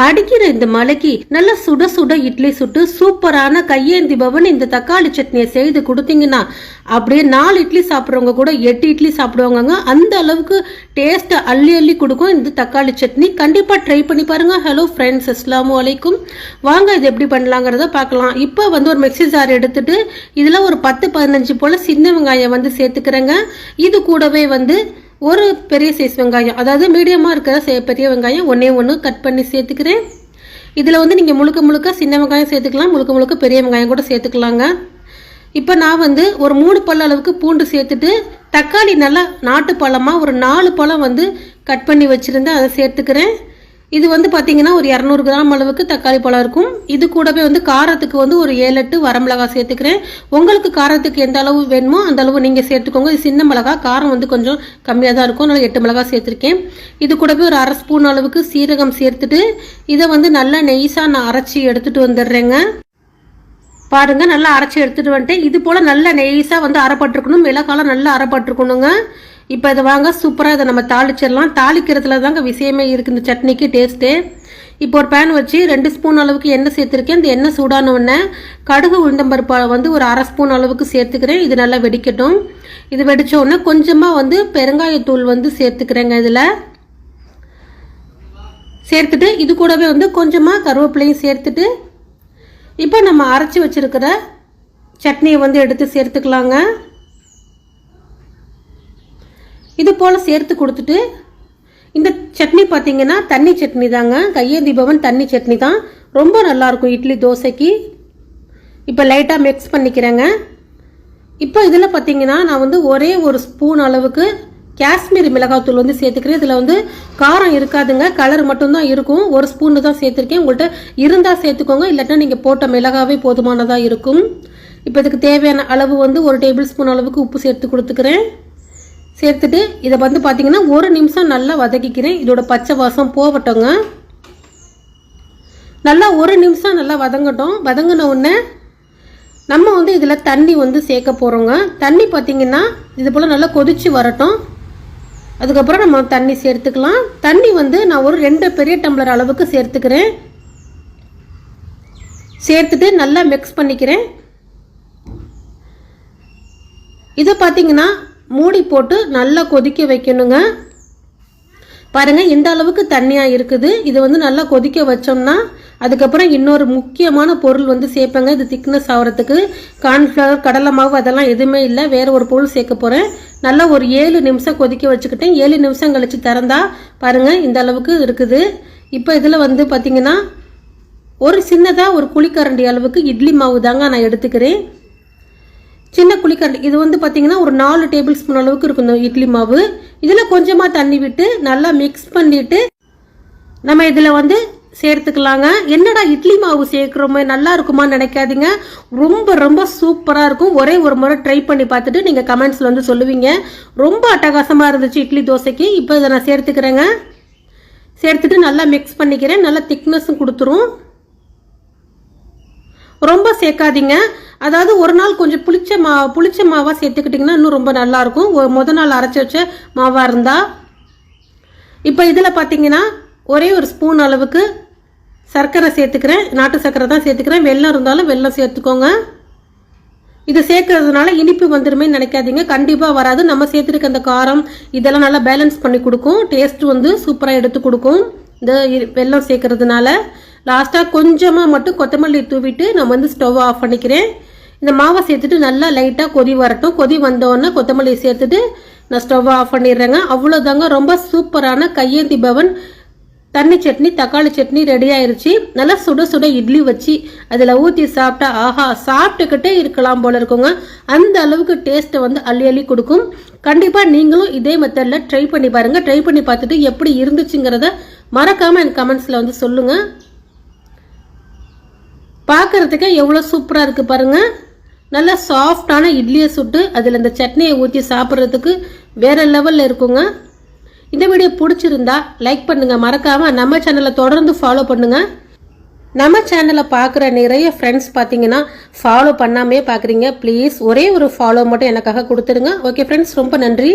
அடிக்கிற இந்த மலைக்கு நல்ல சுட சுட இட்லி சுட்டு சூப்பரான கையேந்தி பவன் இந்த தக்காளி சட்னியை செய்து கொடுத்தீங்கன்னா அப்படியே 4 இட்லி சாப்பிட்றவங்க கூட 8 இட்லி சாப்பிடுவாங்க. அந்த அளவுக்கு டேஸ்ட் அள்ளி அள்ளி கொடுக்கும் இந்த தக்காளி சட்னி. கண்டிப்பா ட்ரை பண்ணி பாருங்க. ஹலோ ஃப்ரெண்ட்ஸ், அஸ்ஸலாமு அலைக்கும். வாங்க இது எப்படி பண்ணலாங்கிறத பார்க்கலாம். இப்போ ஒரு மிக்ஸி ஜார் எடுத்துட்டு இதுல ஒரு 10-15 போல சின்ன வெங்காயம் சேர்த்துக்கிறேங்க. இது கூடவே ஒரு பெரிய சைஸ் வெங்காயம், அதாவது மீடியமாக இருக்கிற பெரிய வெங்காயம் ஒன்று கட் பண்ணி சேர்த்துக்கிறேன். இதில் நீங்கள் முழுக்க சின்ன வெங்காயம் சேர்த்துக்கலாம், முழுக்க பெரிய வெங்காயம் கூட சேர்த்துக்கலாங்க. இப்போ நான் ஒரு 3 பழ அளவுக்கு பூண்டு சேர்த்துட்டு தக்காளி நல்லா நாட்டு பழமாக ஒரு 4 பழம் கட் பண்ணி வச்சுருந்தேன், அதை சேர்த்துக்கிறேன். இது பார்த்தீங்கன்னா ஒரு 200 கிராம் அளவுக்கு தக்காளி பழம் இருக்கும். இது கூடவே காரத்துக்கு ஒரு 7-8 வரமிளகாய் சேர்த்துக்கிறேன். உங்களுக்கு காரத்துக்கு எந்த அளவு வேணுமோ அந்த அளவு நீங்கள் சேர்த்துக்கோங்க. இது சின்ன மிளகாய், காரம் கொஞ்சம் கம்மியாக தான் இருக்கும், அதனால் 8 மிளகாய் சேர்த்துருக்கேன். இது கூடவே ஒரு 1/2 ஸ்பூன் அளவுக்கு சீரகம் சேர்த்துட்டு இதை நல்லா நெய்ஸாக நான் அரைச்சி எடுத்துகிட்டு வந்துடுறேங்க. பாருங்க, நல்லா அரைச்சி எடுத்துகிட்டு வந்துட்டேன். இது போல் நல்லா நெய்ஸாக அரைப்பட்டுருக்கணும், மிளகாலாம் நல்லா அரைப்பட்டுருக்கணுங்க. இப்போ இதை வாங்க சூப்பராக இதை நம்ம தாளிச்சிடலாம். தாளிக்கிறதுல தாங்க விஷயமே இருக்குது இந்த சட்னிக்கு டேஸ்ட்டு. இப்போ ஒரு பேன் வச்சு 2 ஸ்பூன் அளவுக்கு எண்ணெய் சேர்த்துருக்கேன். இந்த எண்ணெய் சூடான உடனே கடுகு உளுந்தம்பருப்பா ஒரு 1/2 ஸ்பூன் அளவுக்கு சேர்த்துக்கிறேன். இது நல்லா வெடிக்கட்டும். இது வெடித்த உடனே கொஞ்சமாக பெருங்காயத்தூள் சேர்த்துக்கிறேங்க. இதில் சேர்த்துட்டு இது கூடவே கொஞ்சமாக கருவேப்பிலையும் சேர்த்துட்டு இப்போ நம்ம அரைச்சி வச்சிருக்கிற சட்னியை எடுத்து சேர்த்துக்கலாங்க. இது போல் சேர்த்து கொடுத்துட்டு இந்த சட்னி பார்த்தீங்கன்னா தண்ணி சட்னி தாங்க, கையேந்தி பவன் தண்ணி சட்னி தான், ரொம்ப நல்லாயிருக்கும் இட்லி தோசைக்கு. இப்போ லைட்டாக மிக்ஸ் பண்ணிக்கிறேங்க. இப்போ இதில் பார்த்தீங்கன்னா நான் ஒரே ஒரு ஸ்பூன் அளவுக்கு காஷ்மீரி மிளகாத்தூள் சேர்த்துக்கிறேன். இதில் காரம் இருக்காதுங்க, கலர் மட்டும்தான் இருக்கும். ஒரு ஸ்பூன் தான் சேர்த்துருக்கேன். உங்கள்கிட்ட இருந்தால் சேர்த்துக்கோங்க, இல்லாட்டா நீங்கள் போட்ட மிளகாவே போதுமானதாக இருக்கும். இப்போ இதுக்கு தேவையான அளவு 1 டேபிள் ஸ்பூன் அளவுக்கு உப்பு சேர்த்து கொடுத்துக்கிறேன். சேர்த்துட்டு இதை பார்த்தீங்கன்னா 1 நிமிஷம் நல்லா வதக்கிக்கிறேன். இதோட பச்சை வாசம் போகட்டோங்க. நல்லா 1 நிமிஷம் நல்லா வதங்கட்டும். வதங்கின உடனே நம்ம இதில் தண்ணி சேர்க்க போகிறோங்க. தண்ணி பார்த்தீங்கன்னா இது போல் நல்லா கொதிச்சு வரட்டும். அதுக்கப்புறம் நம்ம தண்ணி சேர்த்துக்கலாம். தண்ணி நான் ஒரு 2 பெரிய டம்ளர் அளவுக்கு சேர்த்துக்கிறேன். சேர்த்துட்டு நல்லா மிக்ஸ் பண்ணிக்கிறேன். இதை பார்த்தீங்கன்னா மூடி போட்டு நல்லா கொதிக்க வைக்கணுங்க. பாருங்க, இந்த அளவுக்கு தண்ணியாக இருக்குது. இது நல்லா கொதிக்க வச்சோம்னா அதுக்கப்புறம் இன்னொரு முக்கியமான பொருள் சேர்ப்பேங்க. இது திக்னஸ் ஆகிறதுக்கு கார்ன்ஃப்ளவர், கடலை மாவு அதெல்லாம் எதுவுமே இல்லை, வேற ஒரு பொருள் சேர்க்க போகிறேன். நல்லா ஒரு 7 நிமிஷம் கொதிக்க வச்சுக்கிட்டேன். 7 நிமிஷம் கழிச்சு திறந்தா பாருங்க இந்த அளவுக்கு இருக்குது. இப்போ இதில் பார்த்தீங்கன்னா ஒரு சின்னதாக ஒரு குழிக்கரண்டி அளவுக்கு இட்லி மாவு தாங்க நான் எடுத்துக்கிறேன். சின்ன குழிக்கரண்டி இது பார்த்தீங்கன்னா ஒரு 4 டேபிள் ஸ்பூன் அளவுக்கு இருக்கும் இந்த இட்லி மாவு. இதில் கொஞ்சமாக தண்ணி விட்டு நல்லா மிக்ஸ் பண்ணிட்டு நம்ம இதில் சேர்த்துக்கலாங்க. என்னடா இட்லி மாவு சேர்க்குறோமே நல்லா இருக்குமான்னு நினைக்காதீங்க, ரொம்ப ரொம்ப சூப்பராக இருக்கும். ஒரே ஒரு முறை ட்ரை பண்ணி பார்த்துட்டு நீங்கள் கமெண்ட்ஸில் சொல்லுவீங்க. ரொம்ப அட்டகாசமாக இருந்துச்சு இட்லி தோசைக்கு. இப்போ இதை நான் சேர்த்துக்கிறேங்க. சேர்த்துட்டு நல்லா மிக்ஸ் பண்ணிக்கிறேன். நல்லா திக்னஸும் கொடுத்துரும். ரொம்ப சேர்க்காதீங்க, அதாவது ஒரு நாள் கொஞ்சம் புளிச்ச மாவாக சேர்த்துக்கிட்டிங்கன்னா இன்னும் ரொம்ப நல்லாயிருக்கும், முத நாள் அரைச்சி வச்ச மாவாக இருந்தால். இப்போ இதில் பார்த்தீங்கன்னா ஒரே ஒரு ஸ்பூன் அளவுக்கு சர்க்கரை சேர்த்துக்கிறேன். நாட்டு சர்க்கரை தான் சேர்த்துக்கிறேன். வெல்லம் இருந்தாலும் வெல்லம் சேர்த்துக்கோங்க. இது சேர்க்கறதுனால இனிப்பு வந்துருமே நினைக்காதீங்க, கண்டிப்பாக வராது. நம்ம சேர்த்துருக்க அந்த காரம் இதெல்லாம் நல்லா பேலன்ஸ் பண்ணி கொடுக்கும். டேஸ்ட் சூப்பராக எடுத்து கொடுக்கும் இந்த வெல்லம் சேர்க்கறதுனால. லாஸ்ட்டாக கொஞ்சமாக மட்டும் கொத்தமல்லி தூவிட்டு நம்ம ஸ்டவ் ஆஃப் பண்ணிக்கிறேன். இந்த மாவை சேர்த்துட்டு நல்லா லைட்டாக கொதி வரட்டும். கொதி வந்தோடனே கொத்தமல்லி சேர்த்துட்டு நான் ஸ்டவ் ஆஃப் பண்ணிடுறேங்க. அவ்வளோதாங்க, ரொம்ப சூப்பரான கையேந்தி பவன் தண்ணி சட்னி தக்காளி சட்னி ரெடி ஆயிருச்சு. நல்லா சுட சுட இட்லி வச்சு அதில் ஊற்றி சாப்பிட்டா ஆஹா சாப்பிட்டுக்கிட்டே இருக்கலாம் போல இருக்குங்க. அந்த அளவுக்கு டேஸ்ட்டை அள்ளி அள்ளி கொடுக்கும். கண்டிப்பாக நீங்களும் இதே மெத்தடில் ட்ரை பண்ணி பாருங்கள். ட்ரை பண்ணி பார்த்துட்டு எப்படி இருந்துச்சுங்கிறத மறக்காமல் எனக்கு கமெண்ட்ஸில் சொல்லுங்கள். பார்க்கறதுக்கே எவ்வளோ சூப்பராக இருக்குது பாருங்கள். நல்லா சாஃப்டான இட்லியை சுட்டு அதில் இந்த சட்னியை ஊற்றி சாப்பிட்றதுக்கு வேறு லெவலில் இருக்குங்க. இந்த வீடியோ பிடிச்சிருந்தா லைக் பண்ணுங்கள், மறக்காமல் நம்ம சேனலை தொடர்ந்து ஃபாலோ பண்ணுங்கள். நம்ம சேனலை பார்க்குற நிறைய ஃப்ரெண்ட்ஸ் பார்த்தீங்கன்னா ஃபாலோ பண்ணாமே பார்க்குறீங்க. ப்ளீஸ் ஒரே ஒரு ஃபாலோ மட்டும் எனக்காக கொடுத்துருங்க. ஓகே ஃப்ரெண்ட்ஸ், ரொம்ப நன்றி.